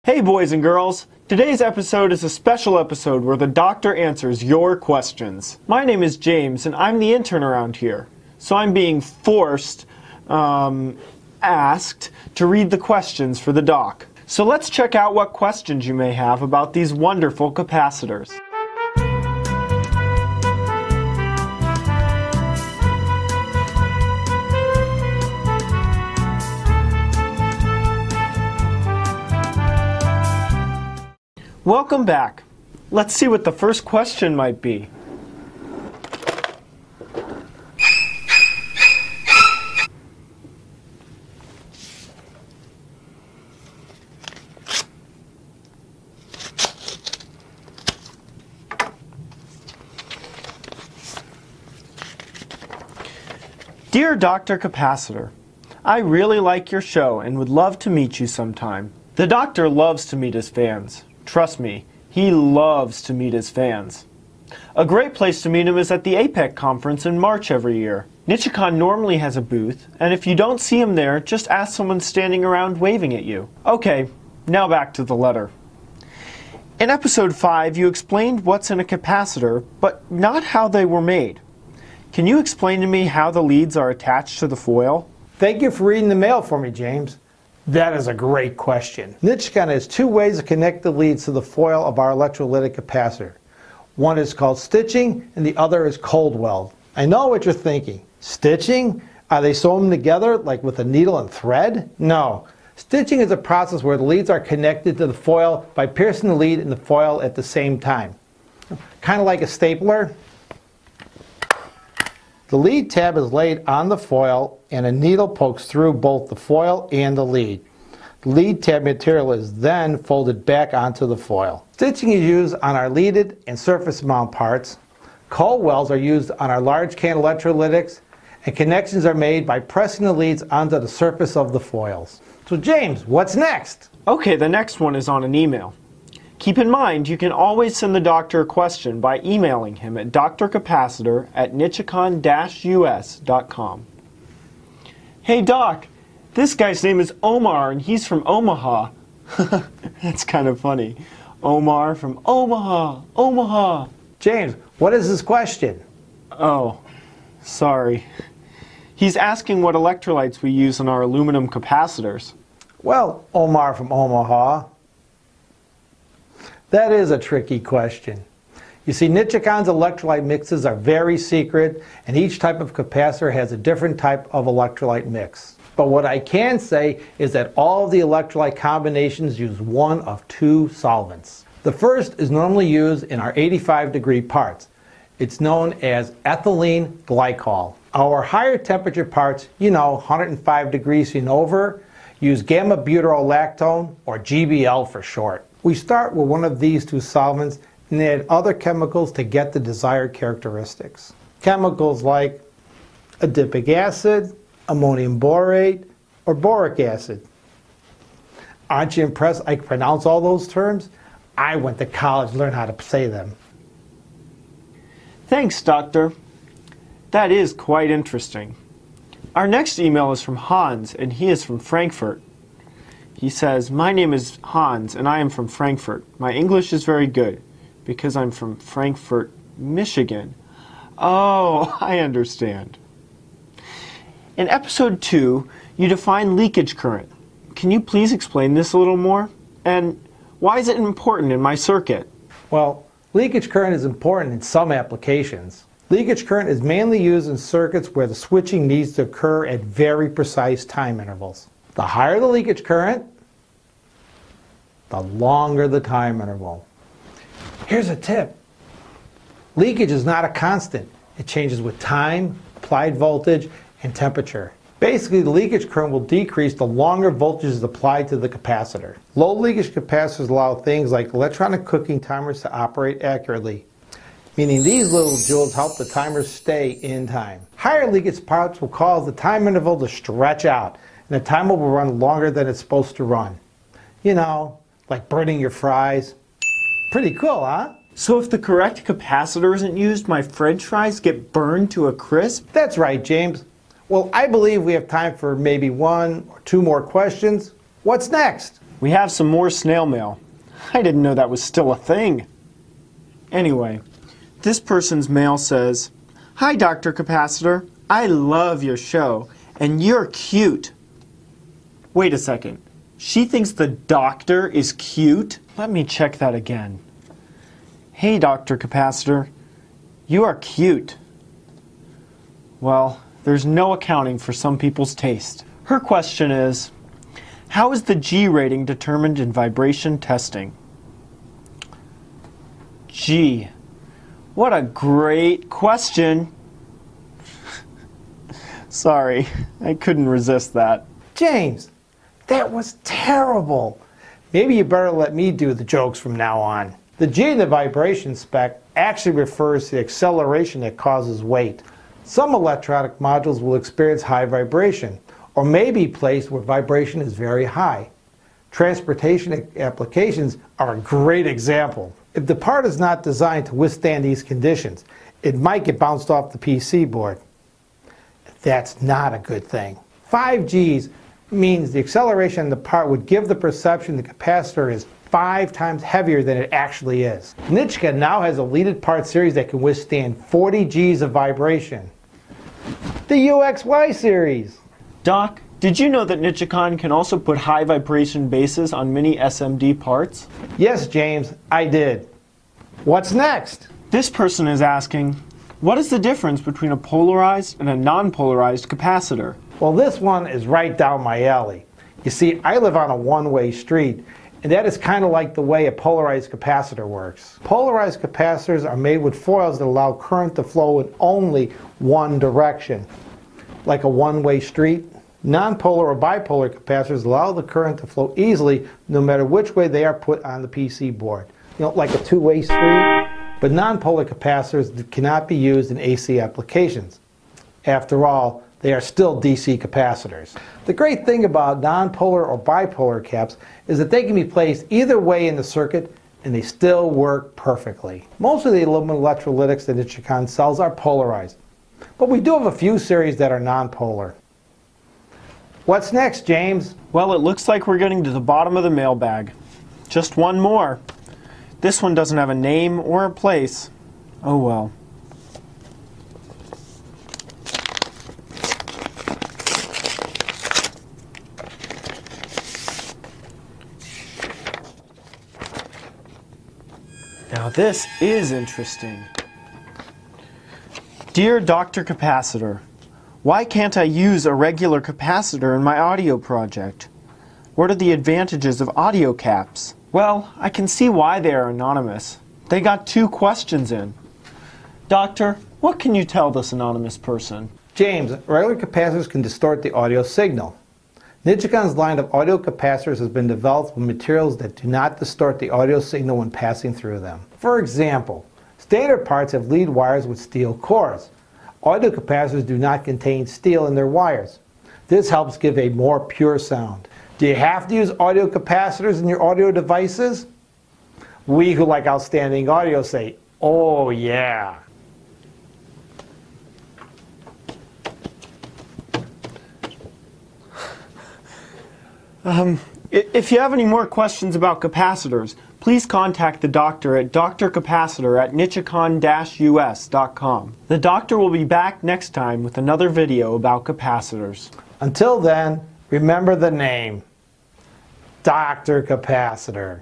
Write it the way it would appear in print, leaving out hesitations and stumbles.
Hey boys and girls! Today's episode is a special episode where the doctor answers your questions. My name is James and I'm the intern around here. So I'm being asked to read the questions for the doc. So let's check out what questions you may have about these wonderful capacitors. Welcome back. Let's see what the first question might be. Dear Dr. Capacitor, I really like your show and would love to meet you sometime. The doctor loves to meet his fans. Trust me, he loves to meet his fans. A great place to meet him is at the APEC conference in March every year. Nichicon normally has a booth, and if you don't see him there, just ask someone standing around waving at you. Okay, now back to the letter. In episode 5, you explained what's in a capacitor, but not how they were made. Can you explain to me how the leads are attached to the foil? Thank you for reading the mail for me, James. That is a great question. Nichicon has two ways to connect the leads to the foil of our electrolytic capacitor. One is called stitching and the other is cold weld. I know what you're thinking. Stitching? Are they sewing them together like with a needle and thread? No. Stitching is a process where the leads are connected to the foil by piercing the lead and the foil at the same time. Kind of like a stapler. The lead tab is laid on the foil and a needle pokes through both the foil and the lead. The lead tab material is then folded back onto the foil. Stitching is used on our leaded and surface mount parts. Cold welds are used on our large can electrolytics, and connections are made by pressing the leads onto the surface of the foils. So James, what's next? Okay, the next one is on an email. Keep in mind, you can always send the doctor a question by emailing him at drcapacitor@nichicon-us.com. Hey Doc, this guy's name is Omar and he's from Omaha. That's kind of funny. Omar from Omaha, Omaha. James, what is his question? Oh, sorry. He's asking what electrolytes we use in our aluminum capacitors. Well, Omar from Omaha, that is a tricky question. You see, Nichicon's electrolyte mixes are very secret, and each type of capacitor has a different type of electrolyte mix. But what I can say is that all of the electrolyte combinations use one of two solvents. The first is normally used in our 85-degree parts. It's known as ethylene glycol. Our higher temperature parts, 105 degrees and over, use gamma-butyrolactone, or GBL for short. We start with one of these two solvents and add other chemicals to get the desired characteristics. Chemicals like adipic acid, ammonium borate, or boric acid. Aren't you impressed I can pronounce all those terms? I went to college to learn how to say them. Thanks, Doctor. That is quite interesting. Our next email is from Hans, and he is from Frankfurt. He says, my name is Hans, and I am from Frankfurt. My English is very good, because I'm from Frankfurt, Michigan. Oh, I understand. In episode 2, you define leakage current. Can you please explain this a little more? And why is it important in my circuit? Well, leakage current is important in some applications. Leakage current is mainly used in circuits where the switching needs to occur at very precise time intervals. The higher the leakage current, the longer the time interval. Here's a tip. Leakage is not a constant. It changes with time, applied voltage, and temperature. Basically, the leakage current will decrease the longer voltage is applied to the capacitor. Low leakage capacitors allow things like electronic cooking timers to operate accurately, meaning these little joules help the timers stay in time. Higher leakage parts will cause the time interval to stretch out, and the timer will run longer than it's supposed to run. Like burning your fries. Pretty cool, huh? So if the correct capacitor isn't used, my French fries get burned to a crisp? That's right, James. Well, I believe we have time for maybe one or two more questions. What's next? We have some more snail mail. I didn't know that was still a thing. Anyway, this person's mail says, "Hi, Dr. Capacitor. I love your show, and you're cute." Wait a second. She thinks the doctor is cute? Let me check that again. "Hey, Dr. Capacitor. You are cute." Well, there's no accounting for some people's taste. Her question is, how is the G rating determined in vibration testing? G. What a great question. Sorry, I couldn't resist that. James, that was terrible. Maybe you better let me do the jokes from now on. The G in the vibration spec actually refers to the acceleration that causes weight. Some electronic modules will experience high vibration, or may be placed where vibration is very high. Transportation applications are a great example. If the part is not designed to withstand these conditions, it might get bounced off the PC board. That's not a good thing. 5 Gs means the acceleration in the part would give the perception the capacitor is 5 times heavier than it actually is. Nichicon now has a leaded part series that can withstand 40 Gs of vibration. The UXY series. Doc, did you know that Nichicon can also put high vibration bases on many SMD parts? Yes, James, I did. What's next? This person is asking, what is the difference between a polarized and a non-polarized capacitor? Well, this one is right down my alley. You see, I live on a one-way street, and that is kind of like the way a polarized capacitor works. Polarized capacitors are made with foils that allow current to flow in only one direction, like a one-way street. Non-polar or bipolar capacitors allow the current to flow easily no matter which way they are put on the PC board. You know, like a two-way street. But non-polar capacitors cannot be used in AC applications. After all, they are still DC capacitors. The great thing about non-polar or bipolar caps is that they can be placed either way in the circuit and they still work perfectly. Most of the aluminum electrolytics that Nichicon sells are polarized, but we do have a few series that are non-polar. What's next, James? Well, it looks like we're getting to the bottom of the mailbag. Just one more. This one doesn't have a name or a place. Oh well. Now this is interesting. Dear Dr. Capacitor, why can't I use a regular capacitor in my audio project? What are the advantages of audio caps? Well, I can see why they are anonymous. They got 2 questions in. Doctor, what can you tell this anonymous person? James, regular capacitors can distort the audio signal. Nichicon's line of audio capacitors has been developed with materials that do not distort the audio signal when passing through them. For example, standard parts have lead wires with steel cores. Audio capacitors do not contain steel in their wires. This helps give a more pure sound. Do you have to use audio capacitors in your audio devices? We who like outstanding audio say, oh yeah. If you have any more questions about capacitors, please contact the doctor at drcapacitor@nichicon-us.com. The doctor will be back next time with another video about capacitors. Until then, remember the name, Dr. Capacitor.